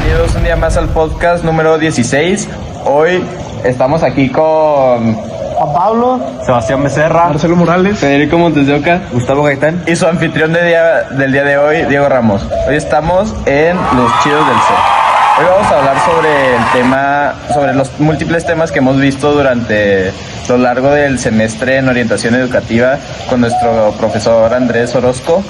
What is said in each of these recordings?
bienvenidos un día más al podcast número 16. Hoy estamos aquí con Juan Pablo, Sebastián Becerra, Marcelo Morales, Federico Montes de Oca, Gustavo Gaitán y su anfitrión del día de hoy, Diego Ramos. Hoy estamos en Los Chidos del Set. Hoy vamos a hablar sobre el tema, sobre los múltiples temas que hemos visto durante lo largo del semestre en orientación educativa con nuestro profesor Andrés Orozco,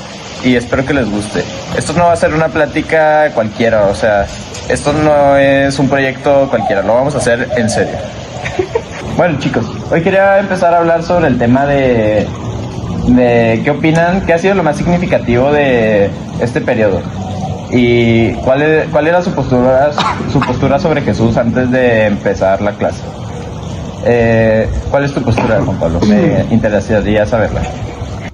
y espero que les guste. Esto no va a ser una plática cualquiera, o sea, esto no es un proyecto cualquiera, lo vamos a hacer en serio. Bueno, chicos, hoy quería empezar a hablar sobre el tema de qué opinan, qué ha sido lo más significativo de este periodo y cuál era su postura sobre Jesús antes de empezar la clase. ¿Cuál es tu postura, Juan Pablo? Me interesaría saberla.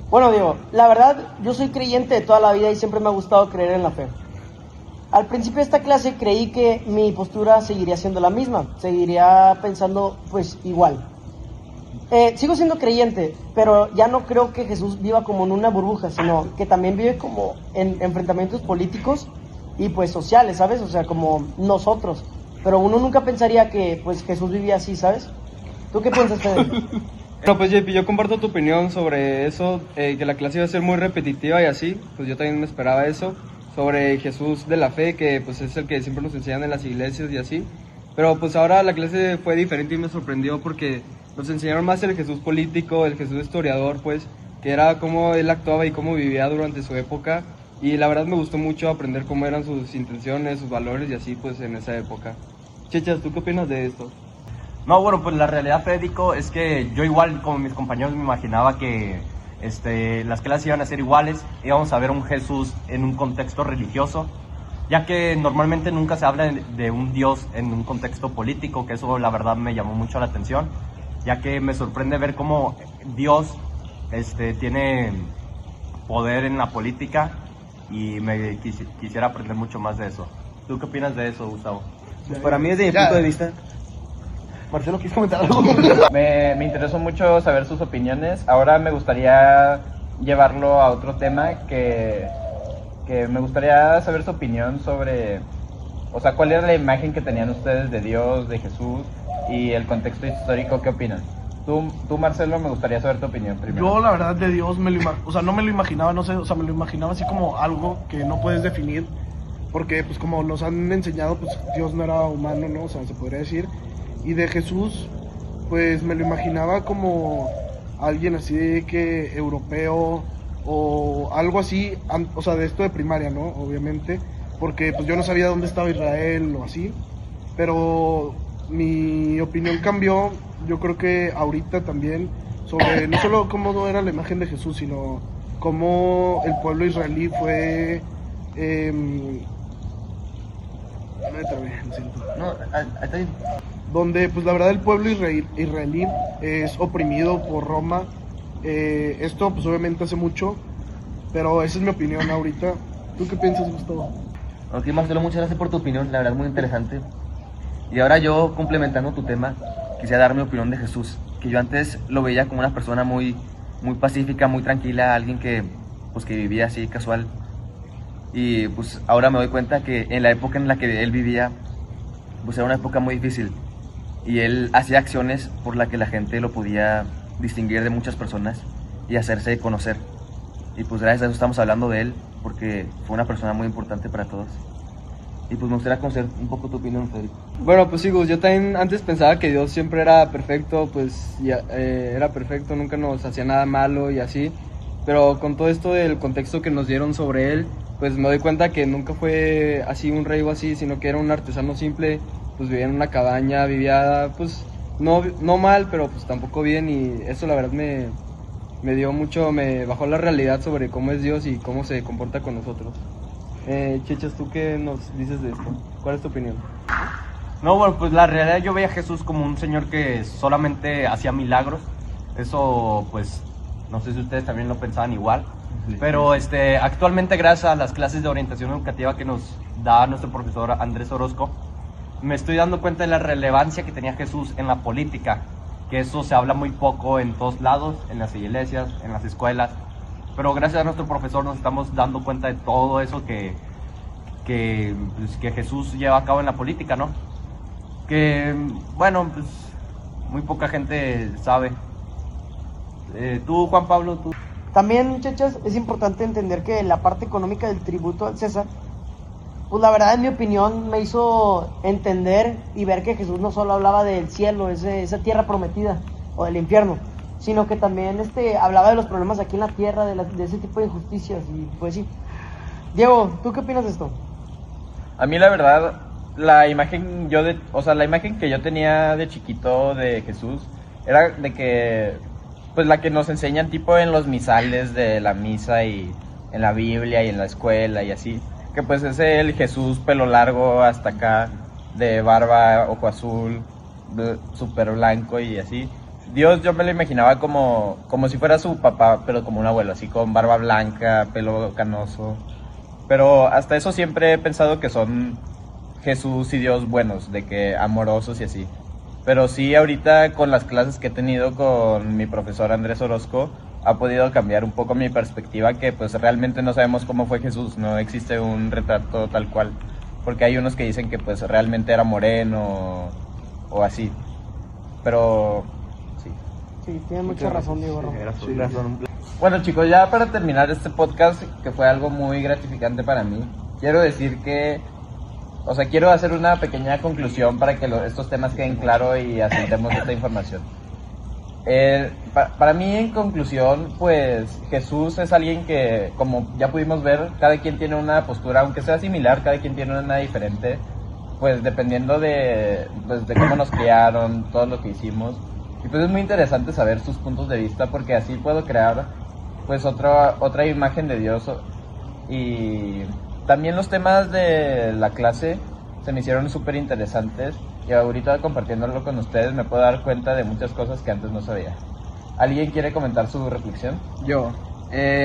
Bueno, Diego, la verdad, yo soy creyente de toda la vida y siempre me ha gustado creer en la fe. Al principio de esta clase creí que mi postura seguiría siendo la misma, seguiría pensando pues igual. Sigo siendo creyente, pero ya no creo que Jesús viva como en una burbuja, sino que también vive como en enfrentamientos políticos y pues sociales, ¿sabes? O sea, como nosotros. Pero uno nunca pensaría que pues Jesús vivía así, ¿sabes? ¿Tú qué piensas, Fede? Bueno, pues JP, yo comparto tu opinión sobre eso, que la clase iba a ser muy repetitiva y así, pues yo también me esperaba eso, sobre Jesús de la fe, que pues es el que siempre nos enseñan en las iglesias y así, pero pues ahora la clase fue diferente y me sorprendió porque nos enseñaron más el Jesús político, el Jesús historiador, pues, que era cómo él actuaba y cómo vivía durante su época, y la verdad me gustó mucho aprender cómo eran sus intenciones, sus valores y así, pues, en esa época. Chechas, ¿tú qué opinas de esto? No, bueno, pues la realidad, Federico, es que yo igual como mis compañeros me imaginaba que las clases iban a ser iguales, íbamos a ver un Jesús en un contexto religioso, ya que normalmente nunca se habla de un Dios en un contexto político, que eso la verdad me llamó mucho la atención, ya que me sorprende ver cómo Dios tiene poder en la política y me quisiera aprender mucho más de eso. ¿Tú qué opinas de eso, Gustavo? Pues para mí, desde mi punto de vista... Marcelo, ¿quieres comentar algo? Me interesó mucho saber sus opiniones. Ahora me gustaría llevarlo a otro tema que me gustaría saber su opinión sobre, o sea, cuál era la imagen que tenían ustedes de Dios, de Jesús y el contexto histórico. ¿Qué opinan? Tú, Marcelo, me gustaría saber tu opinión primero. Yo la verdad de Dios no me lo imaginaba, no sé, o sea, me lo imaginaba así como algo que no puedes definir, porque pues como nos han enseñado, pues Dios no era humano, ¿no? O sea, se podría decir. Y de Jesús, pues me lo imaginaba como alguien así de que europeo o algo así, o sea, de esto de primaria, ¿no? Obviamente, porque pues yo no sabía dónde estaba Israel o así, pero mi opinión cambió, yo creo que ahorita también, sobre no solo cómo no era la imagen de Jesús, sino cómo el pueblo israelí fue... donde pues la verdad el pueblo israelí es oprimido por Roma. Esto pues obviamente hace mucho, pero esa es mi opinión ahorita. ¿Tú qué piensas, Gustavo? Ok, Marcelo, muchas gracias por tu opinión, la verdad es muy interesante. Y ahora yo, complementando tu tema, quisiera dar mi opinión de Jesús, que yo antes lo veía como una persona muy pacífica, muy tranquila, alguien que vivía así casual. Y pues ahora me doy cuenta que en la época en la que él vivía, pues era una época muy difícil. Y él hacía acciones por las que la gente lo podía distinguir de muchas personas y hacerse conocer. Y pues gracias a eso estamos hablando de él, porque fue una persona muy importante para todos. Y pues me gustaría conocer un poco tu opinión, Federico. Bueno, pues sí, Gus, yo también antes pensaba que Dios siempre era perfecto, pues era perfecto, nunca nos hacía nada malo y así. Pero con todo esto del contexto que nos dieron sobre él, pues me doy cuenta que nunca fue así un rey o así, sino que era un artesano simple, pues vivía en una cabaña, vivía pues no mal, pero pues tampoco bien, y eso la verdad me dio mucho, me bajó la realidad sobre cómo es Dios y cómo se comporta con nosotros. Chechas, ¿tú qué nos dices de esto? ¿Cuál es tu opinión? No, bueno, pues la realidad yo veía a Jesús como un señor que solamente hacía milagros. Eso pues no sé si ustedes también lo pensaban igual. Pero actualmente, gracias a las clases de orientación educativa que nos da nuestro profesor Andrés Orozco, me estoy dando cuenta de la relevancia que tenía Jesús en la política, que eso se habla muy poco en todos lados, en las iglesias, en las escuelas, pero gracias a nuestro profesor nos estamos dando cuenta de todo eso que que Jesús lleva a cabo en la política, ¿no? Que, bueno, pues muy poca gente sabe. Tú, Juan Pablo, tú... También, muchachas, es importante entender que la parte económica del tributo al César, pues la verdad, en mi opinión, me hizo entender y ver que Jesús no solo hablaba del cielo, esa tierra prometida, o del infierno, sino que también hablaba de los problemas aquí en la tierra, de ese tipo de injusticias, y pues sí. Diego, ¿tú qué opinas de esto? A mí la verdad, la imagen que yo tenía de chiquito de Jesús era de que, pues la que nos enseñan tipo en los misales de la misa y en la Biblia y en la escuela y así, que pues es el Jesús pelo largo hasta acá, de barba, ojo azul, súper blanco y así. Dios yo me lo imaginaba como si fuera su papá, pero como un abuelo, así con barba blanca, pelo canoso. Pero hasta eso siempre he pensado que son Jesús y Dios buenos, de que amorosos y así. Pero sí, ahorita con las clases que he tenido con mi profesor Andrés Orozco, ha podido cambiar un poco mi perspectiva, que pues realmente no sabemos cómo fue Jesús, no existe un retrato tal cual. Porque hay unos que dicen que pues realmente era moreno o así. Pero sí. Sí, tiene mucha razón, Diego. Sí, razón. Bueno chicos, ya para terminar este podcast, que fue algo muy gratificante para mí, quiero decir que, quiero hacer una pequeña conclusión para que estos temas queden claros y asentemos esta información. Para mí, en conclusión, pues Jesús es alguien que, como ya pudimos ver, cada quien tiene una postura, aunque sea similar, cada quien tiene una diferente, pues dependiendo de cómo nos criaron, todo lo que hicimos. Y pues es muy interesante saber sus puntos de vista, porque así puedo crear pues otra imagen de Dios. Y también los temas de la clase se me hicieron súper interesantes, y ahorita compartiéndolo con ustedes me puedo dar cuenta de muchas cosas que antes no sabía. ¿Alguien quiere comentar su reflexión? Yo,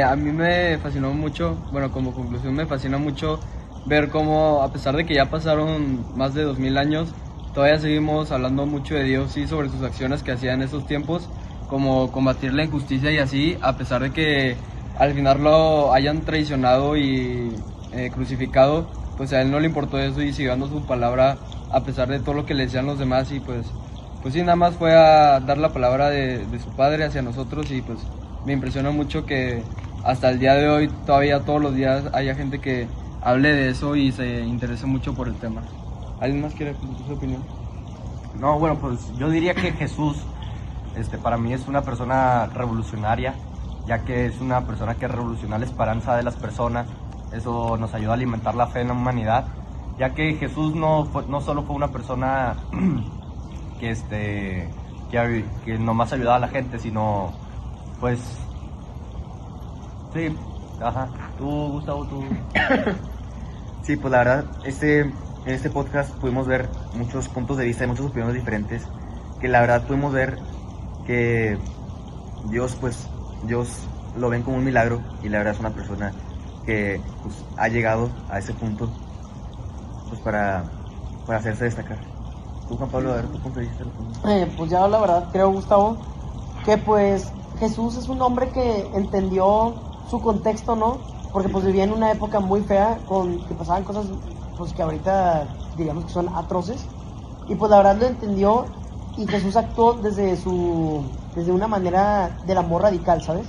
a mí me fascinó mucho, bueno, como conclusión me fascina mucho ver cómo, a pesar de que ya pasaron más de 2000 años, todavía seguimos hablando mucho de Dios y sobre sus acciones que hacía en esos tiempos, como combatir la injusticia y así, a pesar de que al final lo hayan traicionado y crucificado, pues a él no le importó eso y siguió dando su palabra a pesar de todo lo que le decían los demás. Y pues sí, nada más fue a dar la palabra de su padre hacia nosotros, y pues me impresiona mucho que hasta el día de hoy, todavía todos los días, haya gente que hable de eso y se interese mucho por el tema. ¿Alguien más quiere comentar su opinión? No, bueno, pues yo diría que Jesús, para mí es una persona revolucionaria, ya que es una persona que revoluciona la esperanza de las personas. Eso nos ayuda a alimentar la fe en la humanidad, ya que Jesús no solo fue una persona que nomás ayudaba a la gente, sino pues sí, ajá. Tú, Gustavo, tú. Sí, pues la verdad, en este podcast pudimos ver muchos puntos de vista y muchas opiniones diferentes, que la verdad pudimos ver que Dios lo ven como un milagro, y la verdad es una persona que pues ha llegado a ese punto pues para hacerse destacar. Tú, Juan Pablo, a ver tu punto de vista. Pues ya la verdad creo, Gustavo, que pues Jesús es un hombre que entendió su contexto, ¿no? Porque pues vivía en una época muy fea, que pasaban cosas pues que ahorita diríamos que son atroces, y pues la verdad lo entendió, y Jesús actuó desde una manera del amor radical, ¿sabes?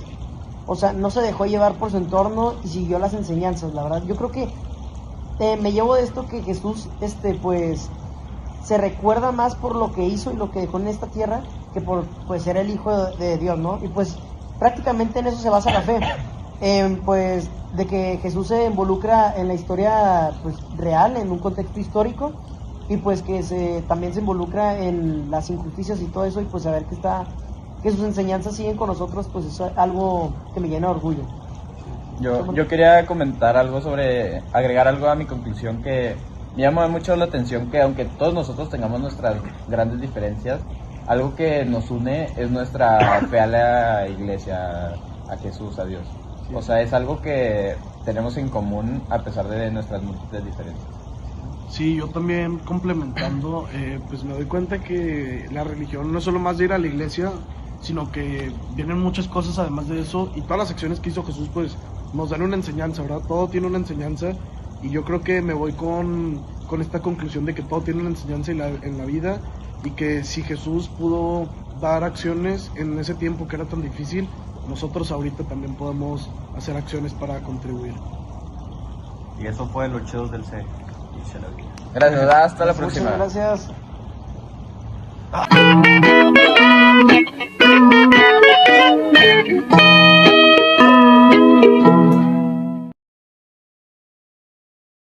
O sea, no se dejó llevar por su entorno y siguió las enseñanzas, la verdad. Yo creo que me llevo de esto que Jesús, pues, se recuerda más por lo que hizo y lo que dejó en esta tierra que por, pues, ser el Hijo de Dios, ¿no? Y pues, prácticamente en eso se basa la fe. Pues, de que Jesús se involucra en la historia, pues, real, en un contexto histórico, y pues que también se involucra en las injusticias y todo eso, y pues saber que sus enseñanzas siguen con nosotros, pues es algo que me llena de orgullo. Yo quería comentar agregar algo a mi conclusión, que me llama mucho la atención que aunque todos nosotros tengamos nuestras grandes diferencias, algo que nos une es nuestra fe a la iglesia, a Jesús, a Dios. O sea, es algo que tenemos en común a pesar de nuestras múltiples diferencias. Sí, yo también complementando, pues me doy cuenta que la religión no es solo más de ir a la iglesia, sino que vienen muchas cosas además de eso, y todas las acciones que hizo Jesús pues nos dan una enseñanza, ¿verdad? Todo tiene una enseñanza, Y yo creo que me voy con esta conclusión de que todo tiene una enseñanza en la vida, y que si Jesús pudo dar acciones en ese tiempo que era tan difícil, nosotros ahorita también podemos hacer acciones para contribuir. Y eso fue Los Chidos del C. Y se la vi. Gracias, hasta la próxima. Muchas gracias.